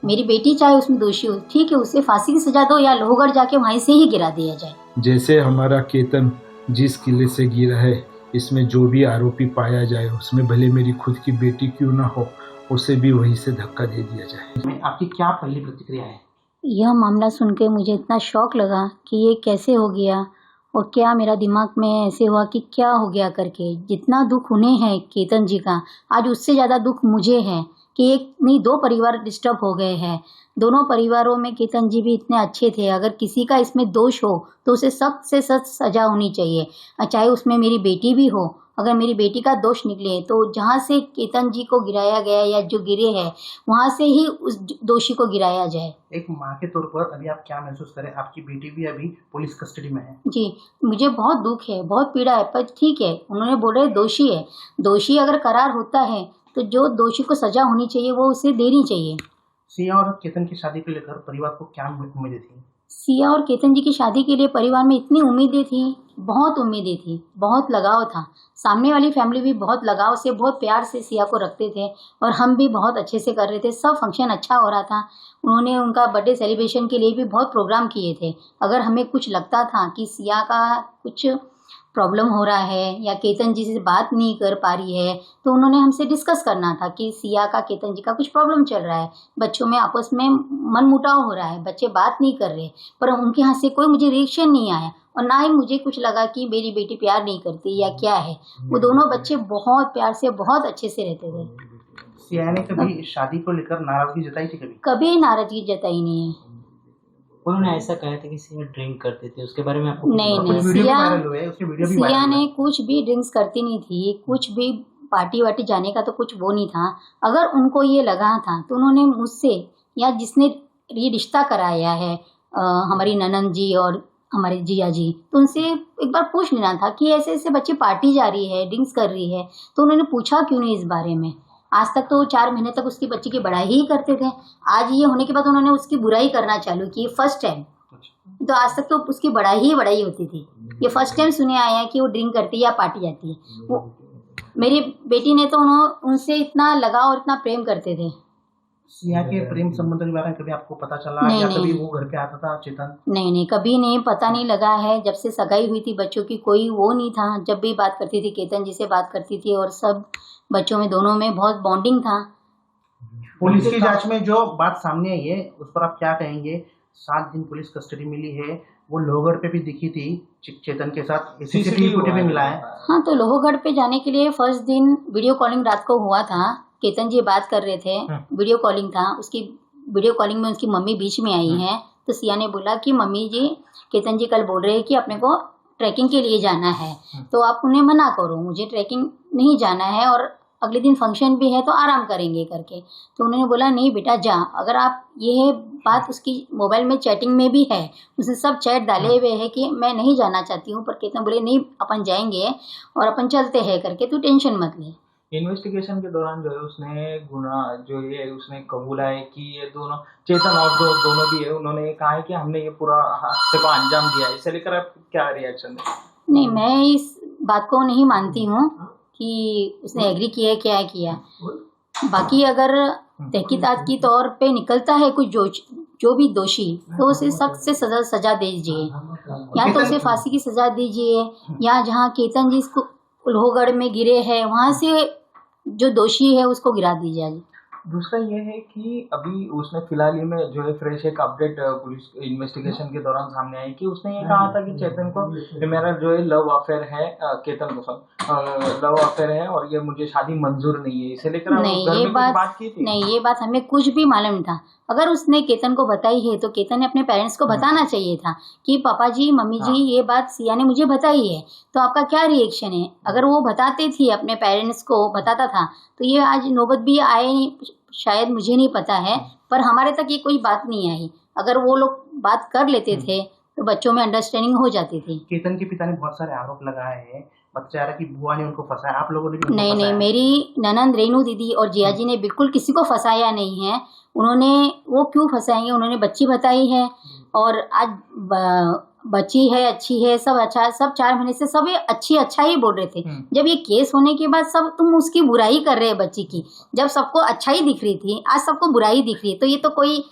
मेरी बेटी चाहे उसमें दोषी हो, ठीक है, उसे फांसी की सजा दो या लोहगढ़ जाके वहीं से ही गिरा दिया जाए। जैसे हमारा केतन जिस किले से गिरा है, इसमें जो भी आरोपी पाया जाए उसमें भले मेरी खुद की बेटी क्यों ना हो, उसे भी वहीं से धक्का दे दिया जाए। आपकी क्या पहली प्रतिक्रिया है? यह मामला सुन के मुझे इतना शौक लगा कि ये कैसे हो गया और क्या मेरा दिमाग में ऐसे हुआ कि क्या हो गया करके। जितना दुख उन्हें है केतन जी का, आज उससे ज़्यादा दुख मुझे है कि एक नहीं दो परिवार डिस्टर्ब हो गए हैं। दोनों परिवारों में केतन जी भी इतने अच्छे थे। अगर किसी का इसमें दोष हो तो उसे सख्त से सख्त सजा होनी चाहिए, चाहे उसमें मेरी बेटी भी हो। अगर मेरी बेटी का दोष निकले तो जहाँ से केतन जी को गिराया गया या जो गिरे हैं वहाँ से ही उस दोषी को गिराया जाए। एक माँ के तौर पर अभी आप क्या महसूस करें? आपकी बेटी भी अभी पुलिस कस्टडी में है। जी, मुझे बहुत दुख है, बहुत पीड़ा है, पर ठीक है, उन्होंने बोले दोषी है। दोषी अगर करार होता है तो जो दोषी को सजा होनी चाहिए वो उसे देनी चाहिए। सिया और केतन की शादी को लेकर परिवार को क्या उम्मीदें थी? सिया और केतन जी की शादी के लिए परिवार में इतनी उम्मीदें थी, बहुत उम्मीदें थी, बहुत लगाव था। सामने वाली फैमिली भी बहुत लगाव से, बहुत प्यार से सिया को रखते थे और हम भी बहुत अच्छे से कर रहे थे। सब फंक्शन अच्छा हो रहा था। उन्होंने उनका बर्थडे सेलिब्रेशन के लिए भी बहुत प्रोग्राम किए थे। अगर हमें कुछ लगता था कि सिया का कुछ प्रॉब्लम हो रहा है या केतन जी से बात नहीं कर पा रही है तो उन्होंने हमसे डिस्कस करना था कि सिया का केतन जी का कुछ प्रॉब्लम चल रहा है, बच्चों में आपस में मनमुटाव हो रहा है, बच्चे बात नहीं कर रहे। पर उनके यहाँ से कोई मुझे रिएक्शन नहीं आया और ना ही मुझे कुछ लगा कि मेरी बेटी प्यार नहीं करती या क्या है। वो दोनों बच्चे बहुत प्यार से, बहुत अच्छे से रहते थे। सिया ने कभी शादी को लेकर नाराजगी जताई थी? कभी नाराजगी जताई नहीं है। उन्होंने ऐसा कहा था कि सिया ड्रिंक करते थे, उसके बारे में आपको नहीं, सिया ने कुछ भी ड्रिंक्स करती नहीं थी, कुछ भी पार्टी वार्टी जाने का तो कुछ वो नहीं था। अगर उनको ये लगा था तो उन्होंने मुझसे या जिसने ये रिश्ता कराया है हमारी ननंद जी और हमारे जिया जी, तो उनसे एक बार पूछ लेना था कि ऐसे ऐसे बच्चे पार्टी जा रही है, ड्रिंक्स कर रही है, तो उन्होंने पूछा क्यों नहीं इस बारे में। आज तक तो 4 महीने तक उसकी बच्ची की बड़ाई ही करते थे। आज ये होने के बाद उन्होंने उसकी बुराई करना चालू की, फर्स्ट टाइम। तो आज तक तो उसकी बड़ाई ही बड़ाई होती थी, ये फर्स्ट टाइम सुने आया है कि वो ड्रिंक करती है या पार्टी जाती है। वो मेरी बेटी ने तो उनसे इतना लगाव और इतना प्रेम करते थे। सिया के प्रेम संबंध के बारे में कभी आपको पता चला? नहीं, या नहीं, कभी वो घर पे आता था चेतन? नहीं, कभी नहीं, पता नहीं लगा है। जब से सगाई हुई थी बच्चों की कोई वो नहीं था। जब भी बात करती थी केतन जी से बात करती थी और सब बच्चों में दोनों में बहुत बॉन्डिंग था। पुलिस की जांच में जो बात सामने आई है उस पर आप क्या कहेंगे? 7 दिन पुलिस कस्टडी मिली है, वो लोहगढ़ पे भी दिखी थी चेतन के साथ, सीसीटीवी फुटेज भी मिला है। हाँ, तो लोहगढ़ पे जाने के लिए फर्स्ट दिन वीडियो कॉलिंग रात को हुआ था। केतन जी बात कर रहे थे, वीडियो कॉलिंग था। उसकी वीडियो कॉलिंग में उसकी मम्मी बीच में आई है। तो सिया ने बोला कि मम्मी जी, केतन जी कल बोल रहे हैं कि अपने को ट्रैकिंग के लिए जाना है, तो आप उन्हें मना करो, मुझे ट्रैकिंग नहीं जाना है और अगले दिन फंक्शन भी है तो आराम करेंगे करके। तो उन्होंने बोला नहीं बेटा जा। अगर आप ये बात उसकी मोबाइल में चैटिंग में भी है, उसने सब चैट डाले हुए है कि मैं नहीं जाना चाहती हूँ, पर केतन बोले नहीं अपन जाएंगे और अपन चलते हैं करके, तू टेंशन मत ले। इन्वेस्टिगेशन के दौरान जो है उसने गुना जो ये उसने कबूला है कि ये दोनों चेतन और दोनों भी है, उन्होंने कहा है कि हमने ये पूरा हादसे को अंजाम दिया है। इसे लेकर आप क्या रिएक्शन है? नहीं, मैं इस बात को नहीं मानती हूँ कि उसने एग्री किया है क्या किया। बाकी अगर तहकीकात की तौर पे निकलता है कुछ जो भी दोषी, तो उसे सख्त से सजा दीजिए, या तो उसे फांसी की सजा दीजिए, या जहाँ केतन जी इसको लोहगढ़ में गिरे हैं वहाँ से जो दोषी है उसको गिरा दीजिए। दूसरा ये है कि अभी उसने फिलहाल में जो है फ्रेश एक अपडेट पुलिस इन्वेस्टिगेशन के दौरान सामने आई कि उसने ये कहा था कि चेतन को मेरा जो है लव अफेयर है, केतन को लव अफेयर है और ये मुझे शादी मंजूर नहीं है। इसे लेकर नहीं, ये बात की थी? नहीं, ये बात हमें कुछ भी मालूम था। अगर उसने केतन को बताई है तो केतन ने अपने पेरेंट्स को बताना चाहिए था कि पापा जी, मम्मी जी, ये बात सिया ने मुझे बताई है, तो आपका क्या रिएक्शन है। अगर वो बताते थे, अपने पेरेंट्स को बताता था, तो ये आज नौबत भी आए शायद, मुझे नहीं पता है, पर हमारे तक ये कोई बात नहीं आई। अगर वो लोग बात कर लेते थे तो बच्चों में अंडरस्टैंडिंग हो जाती थी। केतन के पिता ने बहुत सारे आरोप लगाए हैं, बच्चा रहा कि बुआ ने उनको फंसाया, आप लोगों ने भी नहीं, नहीं, मेरी ननंद रेनू दीदी और जिया जी ने बिल्कुल किसी को फंसाया नहीं है। उन्होंने वो क्यों फंसाएंगे, उन्होंने बच्ची बताई है। और आज बच्ची है, अच्छी है, सब अच्छा है, सब 4 महीने से सब ये अच्छा ही बोल रहे थे। जब ये केस होने के बाद सब तुम उसकी बुराई कर रहे हैं बच्ची की, जब सबको अच्छा ही दिख रही थी, आज सबको बुराई दिख रही है, तो ये तो कोई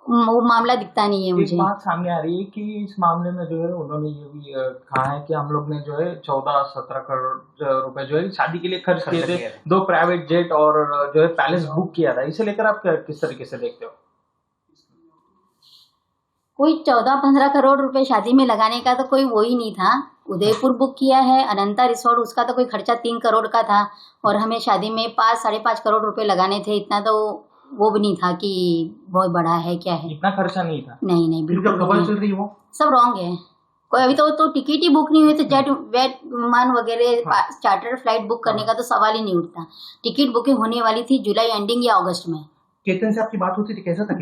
वो मामला दिखता नहीं है एक मुझे। बात सामने आ रही है कि इस मामले में जो है उन्होंने ये भी कहा है कि हम लोग ने जो है 14-17 करोड़ रुपए जो है शादी के लिए खर्च किए थे, 2 प्राइवेट जेट और जो है पैलेस बुक किया था। इसे लेकर आप किस तरीके से देखते हो? कोई 14-15 करोड़ रुपए शादी में लगाने का तो कोई वो ही नहीं था। उदयपुर बुक किया है, अनंता रिसोर्ट, उसका तो कोई खर्चा 3 करोड़ का था और हमें शादी में 5-5.5 करोड़ रुपए लगाने थे। इतना तो वो भी नहीं था कि बहुत बड़ा है क्या है, इतना खर्चा नहीं था। नहीं बिल्कुल खबर चल नहीं। रही वो सब रॉन्ग है। कोई अभी तो टिकट ही बुक नहीं हुई, तो जेट वेट विमान वगैरह चार्टर फ्लाइट बुक करने का तो सवाल ही नहीं उठता। टिकट बुकिंग होने वाली थी जुलाई एंडिंग या अगस्त में। केतन से आपकी बात होती थी, कैसा था केतन?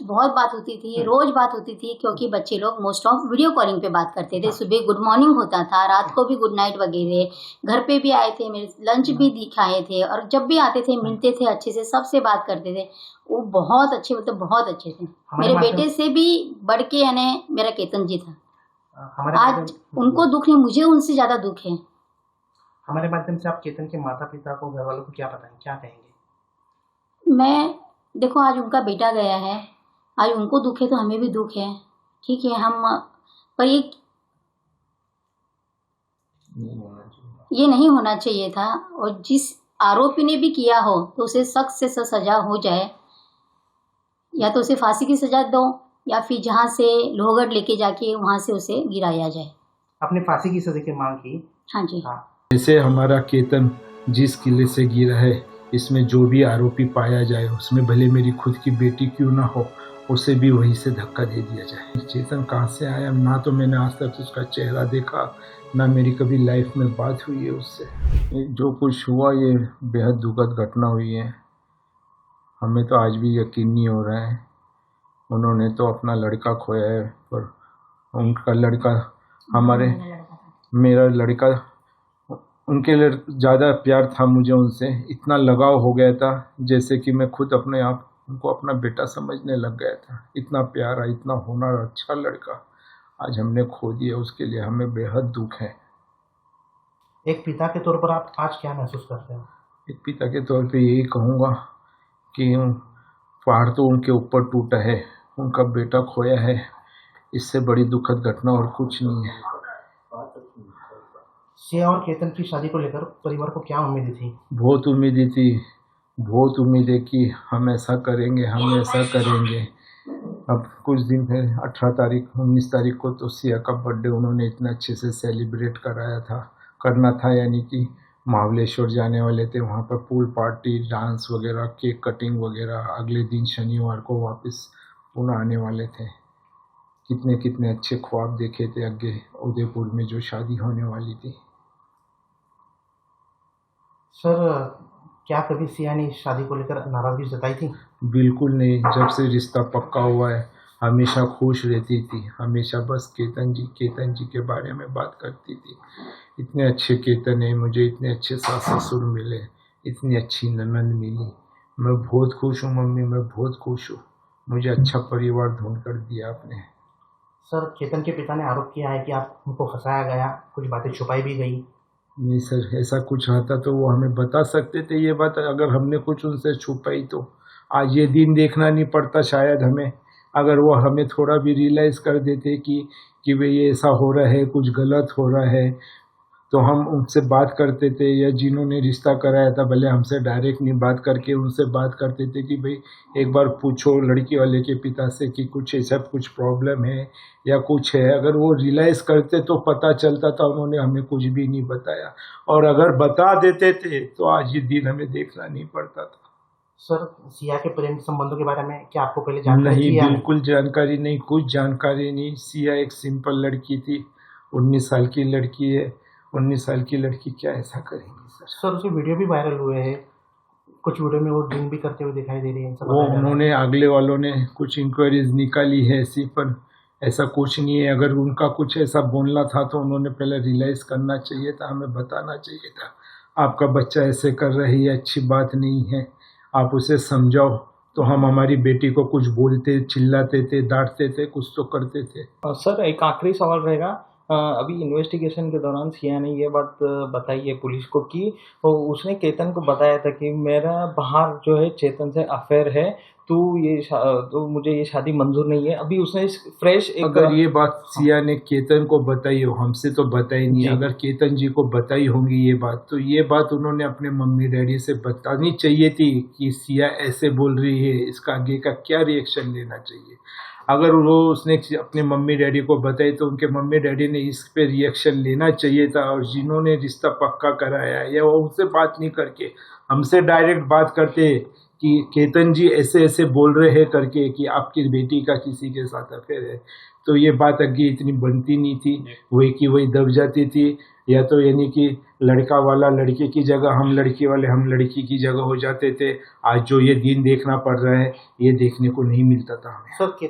बहुत बात होती थी, रोज बात होती थी, क्योंकि बच्चे लोग मोस्ट ऑफ वीडियो कॉलिंग पे बात करते थे। सुबह गुड मॉर्निंग होता था, रात को भी गुड नाइट वगैरह। घर पे भी आए थे, मेरे लंच भी दिखाए थे, और जब भी आते थे मिलते थे, अच्छे से सबसे बात करते थे। वो बहुत अच्छे, मतलब बहुत अच्छे थे। मेरे बेटे से भी बढ़ के यानी मेरा केतन जी था। आज उनको दुख नहीं, मुझे उनसे ज्यादा दुख है। हमारे माध्यम से आप केतन के माता पिता को, घर वालों को क्या बताएंगे, क्या कहेंगे? मैं देखो, आज उनका बेटा गया है, आज उनको दुख है तो हमें भी दुख है, ठीक है। हम पर ये नहीं होना चाहिए था, और जिस आरोपी ने भी किया हो तो उसे सख्त से सख्त सजा हो जाए, या तो उसे फांसी की सजा दो, या फिर जहाँ से लोहगढ़ लेके जाके वहाँ से उसे गिराया जाए। आपने फांसी की सजा की मांग की? हाँ जी। जैसे हमारा केतन जिस किले से गिरा है, इसमें जो भी आरोपी पाया जाए, उसमें भले मेरी खुद की बेटी क्यों ना हो, उसे भी वहीं से धक्का दे दिया जाए। चेतन कहाँ से आया, ना तो मैंने आज तक उसका चेहरा देखा, ना मेरी कभी लाइफ में बात हुई है उससे। जो कुछ हुआ ये बेहद दुखद घटना हुई है। हमें तो आज भी यकीन नहीं हो रहा है। उन्होंने तो अपना लड़का खोया है, पर उनका लड़का मेरा लड़का, उनके लिए ज़्यादा प्यार था मुझे उनसे, इतना लगाव हो गया था जैसे कि मैं खुद अपने आप उनको अपना बेटा समझने लग गया था। इतना प्यारा, इतना होनहार, अच्छा लड़का आज हमने खो दिया। उसके लिए हमें बेहद दुख है। एक पिता के तौर पर आप आज क्या महसूस करते हैं? एक पिता के तौर पे यही कहूँगा कि पहाड़ तो उनके ऊपर टूटा है, उनका बेटा खोया है, इससे बड़ी दुखद घटना और कुछ नहीं है। सिया और केतन की शादी को लेकर परिवार को क्या उम्मीदें थी? बहुत उम्मीदें थी, बहुत उम्मीदें कि हम ऐसा करेंगे, हम ऐसा करेंगे। अब कुछ दिन पहले 19 तारीख को तो सिया का बर्थडे उन्होंने इतने अच्छे से सेलिब्रेट करना था, यानी कि महाबलेश्वर जाने वाले थे, वहाँ पर पूल पार्टी, डांस वगैरह, केक कटिंग वगैरह। अगले दिन शनिवार को वापस पुणे आने वाले थे। कितने अच्छे ख्वाब देखे थे आगे उदयपुर में जो शादी होने वाली थी। सर, क्या कभी सिया ने इस शादी को लेकर नाराजगी जताई थी? बिल्कुल नहीं। जब से रिश्ता पक्का हुआ है हमेशा खुश रहती थी, हमेशा बस केतन जी के बारे में बात करती थी। इतने अच्छे केतन है, मुझे इतने अच्छे सास ससुर मिले, इतनी अच्छी ननद मिली। मैं बहुत खुश हूँ मम्मी, मैं बहुत खुश हूँ। मुझे अच्छा परिवार ढूंढ कर दिया आपने। सर, केतन के पिता ने आरोप किया है कि आपको फंसाया गया, कुछ बातें छुपाई भी गई। नहीं सर, ऐसा कुछ आता तो वो हमें बता सकते थे। ये बात अगर हमने कुछ उनसे छुपाई तो आज ये दिन देखना नहीं पड़ता शायद हमें। अगर वो हमें थोड़ा भी रियलाइज़ कर देते कि भाई ये ऐसा हो रहा है, कुछ गलत हो रहा है, तो हम उनसे बात करते थे। या जिन्होंने रिश्ता कराया था, भले हमसे डायरेक्ट नहीं बात करके उनसे बात करते थे कि भाई एक बार पूछो लड़की वाले के पिता से कि कुछ ऐसा कुछ प्रॉब्लम है या कुछ है। अगर वो रियलाइज़ करते तो पता चलता था। उन्होंने हमें कुछ भी नहीं बताया, और अगर बता देते थे तो आज ये दिन हमें देखना नहीं पड़ता था। सर, सिया के प्रेम संबंधों के बारे में क्या आपको पहले जानकारी थी? नहीं, बिल्कुल जानकारी नहीं, कुछ जानकारी नहीं। सिया एक सिंपल लड़की थी, 19 साल की लड़की है। 19 साल की लड़की क्या ऐसा करेंगी सर? सर, उसके वीडियो भी वायरल हुए हैं, कुछ वीडियो में वो ड्रिंक भी करते हुए दिखाई दे रही है। वो उन्होंने अगले वालों ने कुछ इंक्वायरीज निकाली है ऐसी, पर ऐसा कुछ नहीं है। अगर उनका कुछ ऐसा बोलना था तो उन्होंने पहले रियलाइज़ करना चाहिए था, हमें बताना चाहिए था। आपका बच्चा ऐसे कर रही है, अच्छी बात नहीं है, आप उसे समझाओ तो हम हमारी बेटी को कुछ बोलते, चिल्लाते थे, डांटते थे, कुछ तो करते थे। सर एक आखिरी सवाल रहेगा। अभी इन्वेस्टिगेशन के दौरान सिया ने ये बात बताई है पुलिस को कि उसने केतन को बताया था कि मेरा बाहर जो है चेतन से अफेयर है, तो मुझे ये शादी मंजूर नहीं है। अभी उसने फ्रेश एक अगर ये बात सिया ने केतन को बताई हो, हमसे तो बताई नहीं, जी। अगर केतन जी को बताई होंगी ये बात, तो ये बात उन्होंने अपने मम्मी डैडी से बतानी चाहिए थी कि सिया ऐसे बोल रही है, इसका आगे का क्या रिएक्शन लेना चाहिए। अगर उसने अपने मम्मी डैडी को बताई तो उनके मम्मी डैडी ने इस पे रिएक्शन लेना चाहिए था, और जिन्होंने रिश्ता पक्का कराया या वो उनसे बात नहीं करके हमसे डायरेक्ट बात करते कि केतन जी ऐसे ऐसे बोल रहे हैं करके कि आपकी बेटी का किसी के साथ अफेयर है, तो ये बात आगे इतनी बनती नहीं थी, वही की वही दब जाती थी। या तो यानी कि लड़का वाला लड़के की जगह, हम लड़की वाले हम लड़की की जगह हो जाते थे। आज जो ये दिन देखना पड़ रहा है, ये देखने को नहीं मिलता था हमें। सर